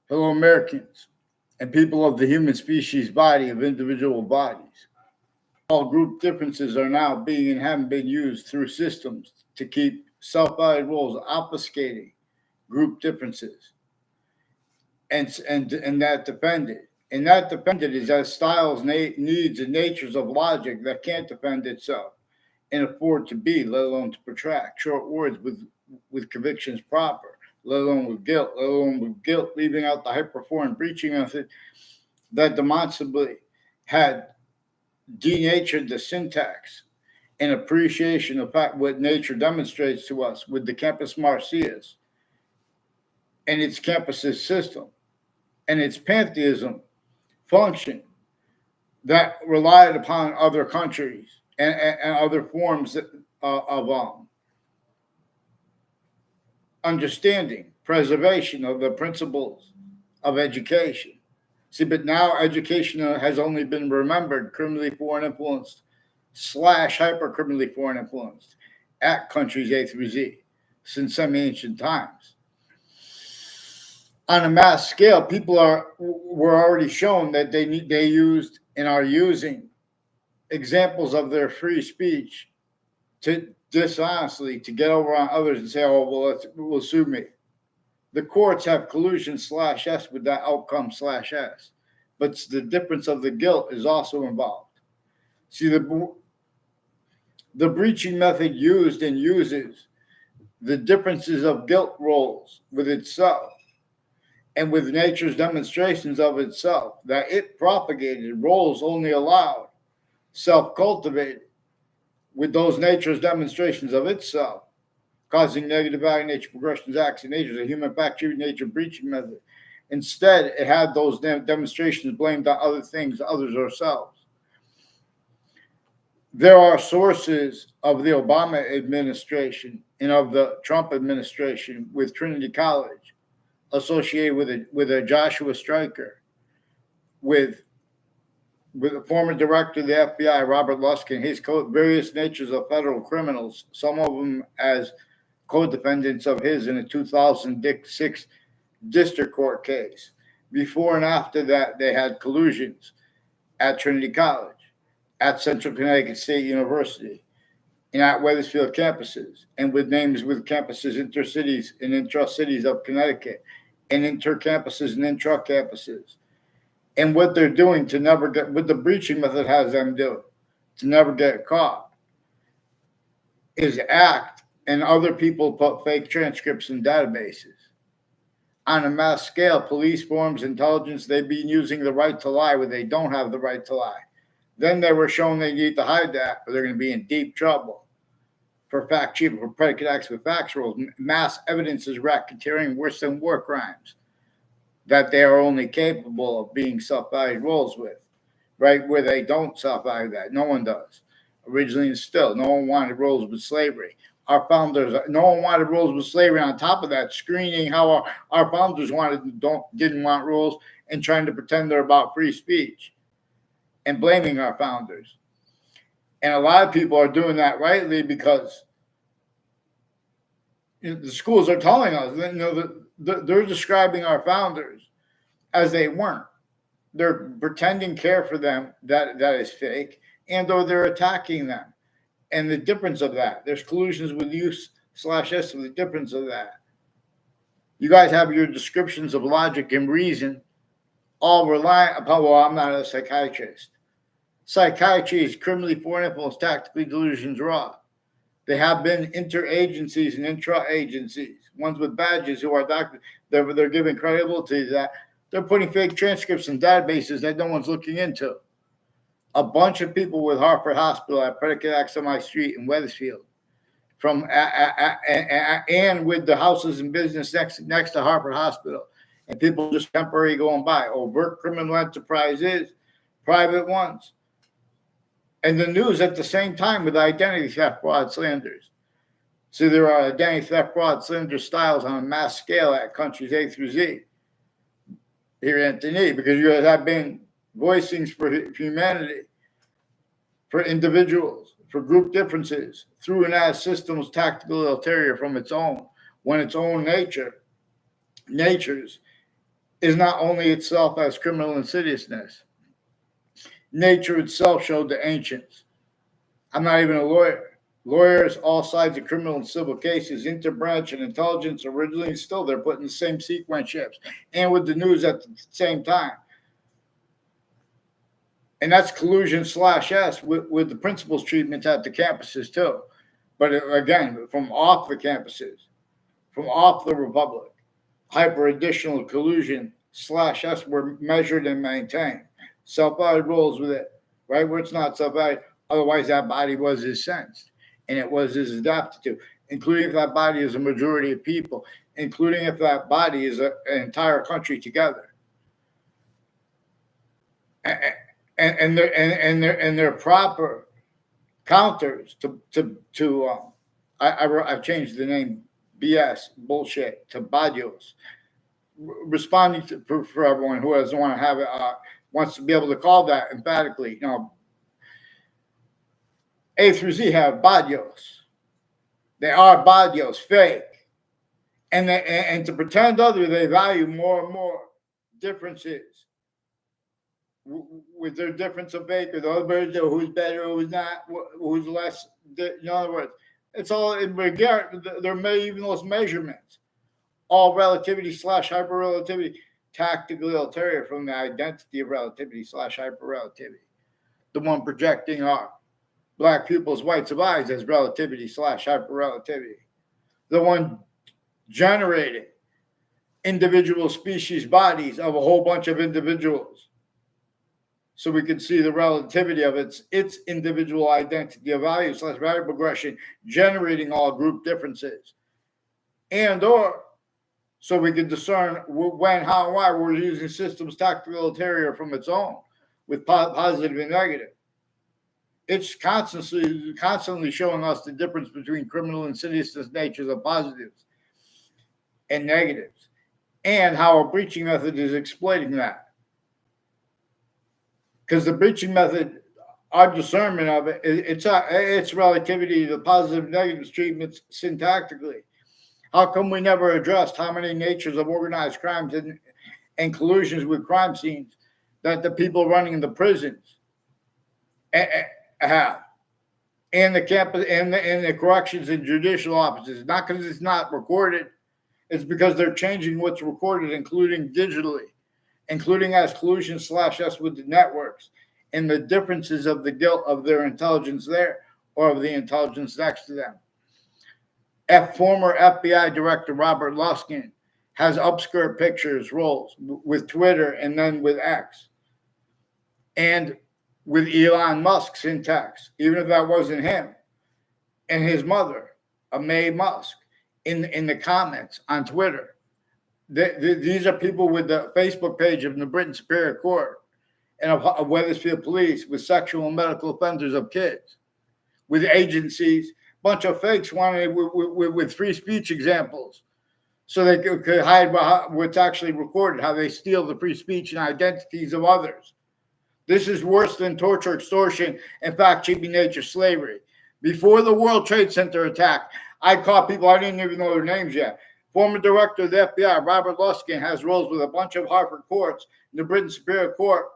fellow Americans, and people of the human species body of individual bodies. All group differences are now being and have been used through systems to keep self-valued roles obfuscating group differences and that dependent. And that dependent is as styles, needs, and natures of logic that can't defend itself and afford to be, let alone to protract short words with convictions proper, let alone with guilt, leaving out the hyperforeign breaching method that demonstrably had denatured the syntax and appreciation of what nature demonstrates to us with the campus marcias and its campuses system and its pantheism function that relied upon other countries and other forms of understanding, preservation of the principles of education. See, but now education has only been remembered criminally foreign influenced / hyper criminally foreign influenced at countries A through Z since semi ancient times. On a mass scale, people were already shown that they used and are using examples of their free speech to dishonestly to get over on others and say, "Oh, well, will sue me." The courts have collusion /s with that outcome /s, but the difference of the guilt is also involved. See, the breaching method used and uses the differences of guilt roles with itself and with nature's demonstrations of itself that it propagated roles only allowed, self-cultivated, with those nature's demonstrations of itself, causing negative value nature progressions, acts in nature, the human factory nature breaching method. Instead, it had those demonstrations blamed on other things, others, ourselves. There are sources of the Obama administration and of the Trump administration with Trinity College associated with a Joshua Stryker, with the former director of the F.B.I, Robert Luskin, his various natures of federal criminals, some of them as co-defendants of his in a 2006 district court case. Before and after that, they had collusions at Trinity College, at Central Connecticut State University, and at Wethersfield campuses, and with names with campuses, intercities and intra-cities of Connecticut, and inter-campuses and intra-campuses. And what they're doing to never get, what the breaching method has them do to never get caught, is act and other people put fake transcripts in databases. On a mass scale, police forms, intelligence, they've been using the right to lie where they don't have the right to lie. Then they were shown they need to hide that or they're going to be in deep trouble for fact cheating, for predicate acts with facts rules. Mass evidence is racketeering worse than war crimes that they are only capable of being self-valued roles with, right? Where they don't self-value that. No one does. Originally and still, no one wanted roles with slavery. Our founders, no one wanted rules with slavery. On top of that, screening how our founders didn't want rules and trying to pretend they're about free speech and blaming our founders. And a lot of people are doing that rightly because the schools are telling us, they're describing our founders as they weren't. They're pretending care for them that is fake, and or they're attacking them. And the difference of that, there's collusions with use /s of the difference of that. You guys have your descriptions of logic and reason all rely upon, well, I'm not a psychiatrist. Psychiatry is criminally foreign influence, tactically delusions raw. They have been interagencies and intra-agencies, ones with badges who are doctors. They're giving credibility to that. They're putting fake transcripts in databases that no one's looking into. A bunch of people with Hartford Hospital at Predicate Acts on my street in Wethersfield, and with the houses and business next to Hartford Hospital, and people just temporarily going by. Overt criminal enterprises, private ones. And the news at the same time with identity theft, fraud, slanders. So there are identity theft, fraud, slander styles on a mass scale at countries A through Z. Here, Anthony, because you guys have been voicings for humanity, for individuals, for group differences, through and as systems tactical ulterior from its own, when its own natures is not only itself as criminal insidiousness. Nature itself showed the ancients. I'm not even a lawyer. Lawyers, all sides of criminal and civil cases, interbranch and intelligence originally still they're put in the same sequence ships and with the news at the same time. And that's collusion /S with the principal's treatment at the campuses too. But again, from off the campuses, from off the republic, hyper additional collusion /S were measured and maintained. Self-valid rules with it, right? Where it's not self-valid, otherwise that body was his sensed and it was his adapted to, including if that body is a majority of people, including if that body is an entire country together. And they're proper counters to I've changed the name BS bullshit to Badios, responding to for everyone who doesn't want to have it wants to be able to call that emphatically. You know, A through Z have Badios. They are Badios, fake, and to pretend other they value more and more differences. With their difference of fake or the other birds, who's better, who's not, who's less. In other words, it's all in regard. There may even those measurements, all relativity /hyper relativity, tactically ulterior from the identity of relativity /hyper relativity. The one projecting our black pupils, whites of eyes as relativity /hyper relativity. The one generating individual species bodies of a whole bunch of individuals. So we can see the relativity of its individual identity of value /value progression, generating all group differences. And or so we can discern when, how, and why we're using systems tactical ulterior from its own with positive and negative. It's constantly showing us the difference between criminal insidiousness natures of positives and negatives, and how a breaching method is exploiting that. Because the breaching method, our discernment of it, it's relativity to positive and negative treatments syntactically. How come we never addressed how many natures of organized crimes and collusions with crime scenes that the people running the prisons have, and the campus and the corrections and judicial offices? Not because it's not recorded, it's because they're changing what's recorded, including digitally, including as collusion /S with the networks, and the differences of the guilt of their intelligence there or of the intelligence next to them. Former FBI Director Robert Luskin has upskirt pictures rolls with Twitter and then with X. And with Elon Musk syntax, even if that wasn't him, and his mother, Mae Musk, in the comments on Twitter. These are people with the Facebook page of the Britain Superior Court and of Wethersfield Police with sexual and medical offenders of kids, with agencies, bunch of fakes wanted with free speech examples, so they could hide what's actually recorded, how they steal the free speech and identities of others. This is worse than torture, extortion, and fact-cheating nature slavery. Before the World Trade Center attack, I caught people, I didn't even know their names yet. Former director of the FBI, Robert Luskin, has roles with a bunch of Harvard courts, the Britain Superior Court.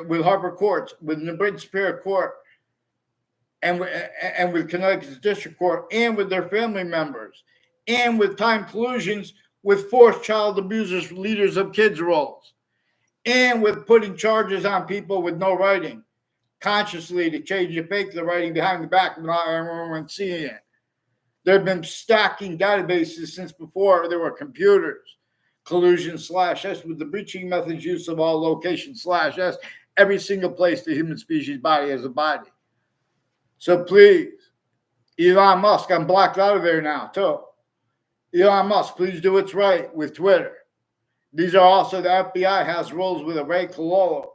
With Harvard courts, with the Britain Superior Court, and with Connecticut's District Court, and with their family members, and with time collusions with forced child abusers, leaders of kids' roles, and with putting charges on people with no writing, consciously to change and fake the writing behind the back without everyone seeing it. They've been stacking databases since before there were computers. Collusion /S with the breaching methods use of all location /S, every single place the human species body has a body. So please, Elon Musk, I'm blocked out of there now too. Elon Musk, please do what's right with Twitter. These are also the FBI has roles with a Ray Cololo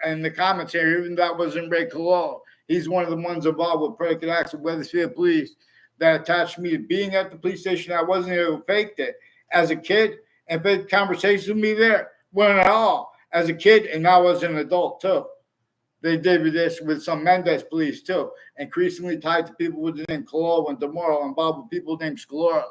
and the commentary, even that wasn't Ray Cololo. He's one of the ones involved with predicate acts of Wethersfield Police that attached me to being at the police station. I wasn't here who faked it as a kid and faked conversations with me there. Weren't at all as a kid, and now as an adult too. They did this with some Mendez police too, increasingly tied to people with the name Cololo and DeMoro, involved with people named Scalora.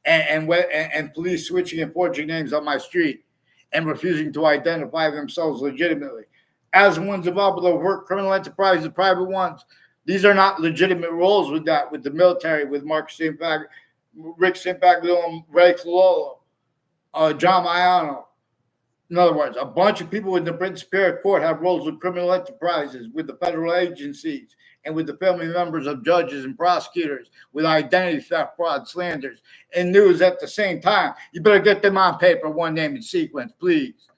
and police switching and forging names on my street and refusing to identify themselves legitimately. As ones involved with overt criminal enterprises, private ones, these are not legitimate roles with the military, with Rick St. Baglio, Ray Cololo, John Maiano. In other words, a bunch of people in the Britain Superior Court have roles with criminal enterprises, with the federal agencies, and with the family members of judges and prosecutors, with identity theft, fraud, slanders, and news at the same time. You better get them on paper, one name in sequence, please.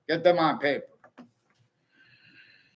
Get them on paper.